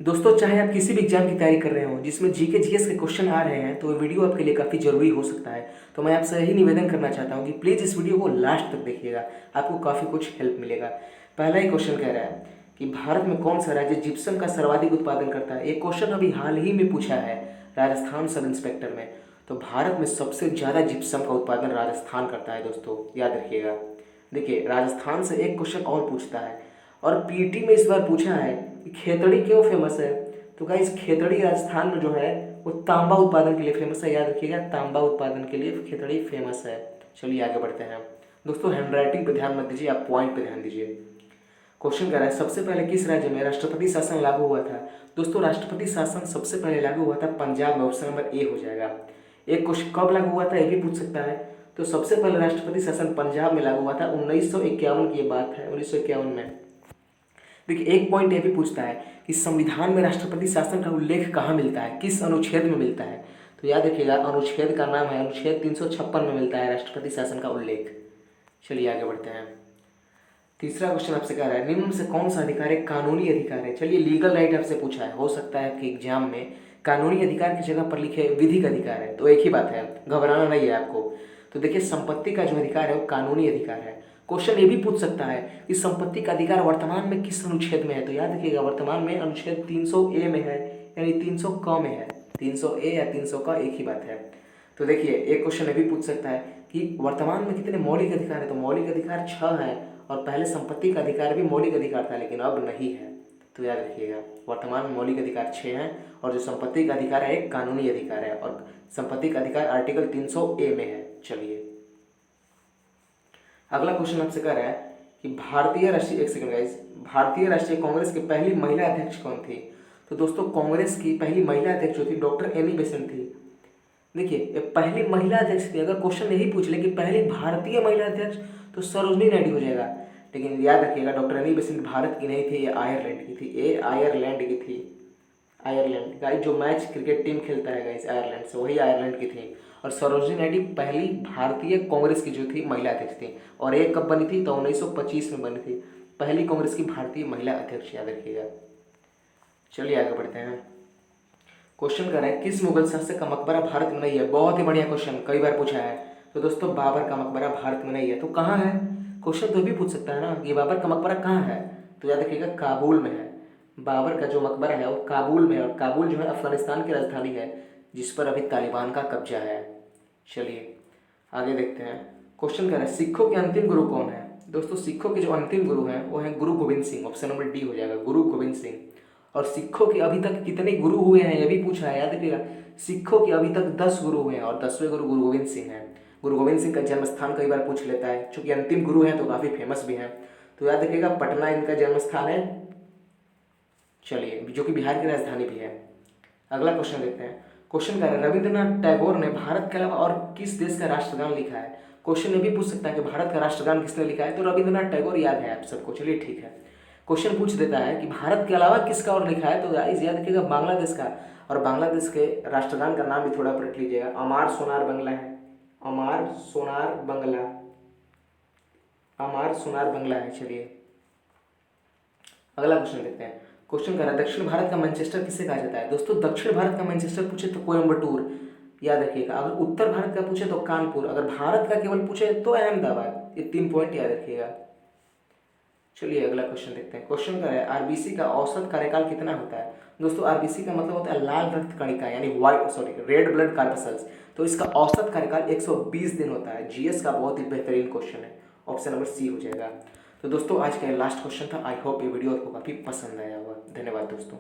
दोस्तों, चाहे आप किसी भी एग्जाम की तैयारी कर रहे हो जिसमें जीके जीएस के क्वेश्चन आ रहे हैं तो ये वीडियो आपके लिए काफ़ी ज़रूरी हो सकता है। तो मैं आपसे यही निवेदन करना चाहता हूँ कि प्लीज़ इस वीडियो को लास्ट तक देखिएगा, आपको काफ़ी कुछ हेल्प मिलेगा। पहला ही क्वेश्चन कह रहा है कि भारत में कौन सा राज्य जिप्सम का सर्वाधिक उत्पादन करता है। ये क्वेश्चन अभी हाल ही में पूछा है राजस्थान सब इंस्पेक्टर में। तो भारत में सबसे ज़्यादा जिप्सम का उत्पादन राजस्थान करता है दोस्तों, याद रखिएगा। देखिए, राजस्थान से एक क्वेश्चन और पूछता है और पीटी में इस बार पूछा है कि खेतड़ी क्यों फेमस है। तो गाइस, खेतड़ी राजस्थान में जो है वो तांबा उत्पादन के लिए फेमस है, याद रखिएगा, तांबा उत्पादन के लिए खेतड़ी फेमस है। चलिए आगे बढ़ते हैं दोस्तों। हैंडराइटिंग पे ध्यान मत दीजिए, आप पॉइंट पे ध्यान दीजिए। क्वेश्चन कह रहा है सबसे पहले किस राज्य में राष्ट्रपति शासन लागू हुआ था। दोस्तों, राष्ट्रपति शासन सबसे पहले लागू हुआ था पंजाब में, ऑप्शन नंबर ए हो जाएगा। एक क्वेश्चन कब लागू हुआ था ये भी पूछ सकता है। तो सबसे पहले राष्ट्रपति शासन पंजाब में लागू हुआ था 1951 की ये बात है, 1951 में। देखिए, एक पॉइंट ये भी पूछता है कि संविधान में राष्ट्रपति शासन का उल्लेख कहाँ मिलता है, किस अनुच्छेद में मिलता है। तो याद रखिएगा, अनुच्छेद का नाम है अनुच्छेद 356 में मिलता है राष्ट्रपति शासन का उल्लेख। चलिए आगे बढ़ते हैं। तीसरा क्वेश्चन आपसे कह रहा है निम्न से कौन सा अधिकार एक कानूनी अधिकार है। चलिए, लीगल राइट आपसे पूछा है, हो सकता है आपके एग्जाम में कानूनी अधिकार की जगह पर लिखे विधिक अधिकार है, तो एक ही बात है, घबराना नहीं है आपको। तो देखिए, संपत्ति का जो अधिकार है वो कानूनी अधिकार है। क्वेश्चन ये भी पूछ सकता है कि संपत्ति का अधिकार वर्तमान में किस अनुच्छेद में है। तो याद रखिएगा, वर्तमान में अनुच्छेद 300A में है, यानी 300 क में है। 300A या 300 का एक ही बात है। तो देखिए, एक क्वेश्चन ये भी पूछ सकता है कि वर्तमान में कितने मौलिक अधिकार है। तो मौलिक अधिकार 6 है, और पहले संपत्ति का अधिकार भी मौलिक अधिकार था लेकिन अब नहीं है। तो याद रखिएगा, वर्तमान में मौलिक अधिकार 6 हैं और जो संपत्ति का अधिकार है एक कानूनी अधिकार है, और संपत्ति का अधिकार आर्टिकल 300A में है। चलिए अगला क्वेश्चन आपसे कह रहा है कि भारतीय राष्ट्रीय, एक सेकंड गाइस, भारतीय राष्ट्रीय कांग्रेस की पहली महिला अध्यक्ष कौन थी। तो दोस्तों, कांग्रेस की पहली महिला अध्यक्ष जो थी डॉक्टर एनी बेसेंट थी। देखिए, ये पहली महिला अध्यक्ष थी। अगर क्वेश्चन यही पूछ ले कि पहली भारतीय महिला अध्यक्ष, तो सरोजनी नायडू हो जाएगा। लेकिन याद रखिएगा, डॉक्टर एनी बेसेंट भारत की नहीं थी, ये आयरलैंड की थी। ये आयरलैंड की थी। आयरलैंड गाइस, जो मैच क्रिकेट टीम खेलता है गाइस आयरलैंड से, वही आयरलैंड की थी। और सरोजनी नायडू पहली भारतीय कांग्रेस की जो थी महिला अध्यक्ष थी। और ये कब बनी थी, तो 1925 में बनी थी पहली कांग्रेस की भारतीय महिला अध्यक्ष, याद रखिएगा। चलिए आगे बढ़ते हैं। क्वेश्चन कर रहा है किस मुगल शासक का मकबरा भारत में नहीं है। बहुत ही बढ़िया क्वेश्चन, कई बार पूछा है। तो दोस्तों, बाबर का मकबरा भारत में नहीं है। तो कहाँ है, क्वेश्चन तो भी पूछ सकता है ना कि बाबर का मकबरा कहाँ है। तो याद रखिएगा, काबुल में है। बाबर का जो मकबरा है वो काबुल में है, और काबुल जो है अफगानिस्तान की राजधानी है, जिस पर अभी तालिबान का कब्जा है। चलिए आगे देखते हैं। क्वेश्चन कह रहा है सिखों के अंतिम गुरु कौन है। दोस्तों, सिखों के जो अंतिम गुरु हैं वो हैं गुरु Govind Singh, option number D हो जाएगा, गुरु गोविंद सिंह। और सिखों के अभी तक कितने गुरु हुए हैं ये भी पूछा है, याद रखिएगा। सिखों के अभी तक 10 गुरु हुए हैं और 10वें गुरु गुरु गोविंद सिंह हैं। गुरु गोविंद सिंह का जन्म स्थान कई बार पूछ लेता है, चूंकि अंतिम गुरु हैं तो काफ़ी फेमस भी हैं। तो याद रखिएगा, पटना इनका जन्म स्थान है। चलिए, जो कि बिहार की राजधानी भी है। अगला क्वेश्चन देखते हैं। क्वेश्चन कह रहा है रविंद्रनाथ टैगोर ने भारत के अलावा और किस देश का राष्ट्रगान लिखा है। क्वेश्चन ये भी पूछ सकता है कि भारत का राष्ट्रगान किसने लिखा है। तो रविंद्रनाथ टैगोर याद है आप सबको, चलिए ठीक है। क्वेश्चन पूछ देता है कि भारत के अलावा किसका और लिखा है। तो गाइस याद रखिएगा, बांग्लादेश का। और बांग्लादेश के राष्ट्रगान का नाम भी थोड़ा पढ़ लीजिएगा, अमार सोनार बंगला है। अमार सोनार बंगला, अमार सोनार बंगला है। चलिए अगला क्वेश्चन देखते हैं। क्वेश्चन कह रहा है दक्षिण भारत का मैनचेस्टर किसे कहा जाता है। दोस्तों, दक्षिण भारत का मैनचेस्टर पूछे तो कोयम्बटूर, याद रखिएगा। अगर उत्तर भारत का पूछे तो कानपुर, अगर भारत का केवल पूछे तो अहमदाबाद। ये 3 पॉइंट याद रखिएगा। चलिए अगला क्वेश्चन देखते हैं। क्वेश्चन कह रहा है आरबीसी का औसत कार्यकाल कितना होता है। दोस्तों, आरबीसी का मतलब होता है लाल रक्त कणिका, यानी रेड ब्लड कार्पसल्स। तो इसका औसत कार्यकाल 120 दिन होता है। जीएस का बहुत ही बेहतरीन क्वेश्चन है, ऑप्शन नंबर सी हो जाएगा। तो दोस्तों, आज का लास्ट क्वेश्चन था। आई होप ये वीडियो आपको काफ़ी पसंद आया होगा। धन्यवाद दोस्तों।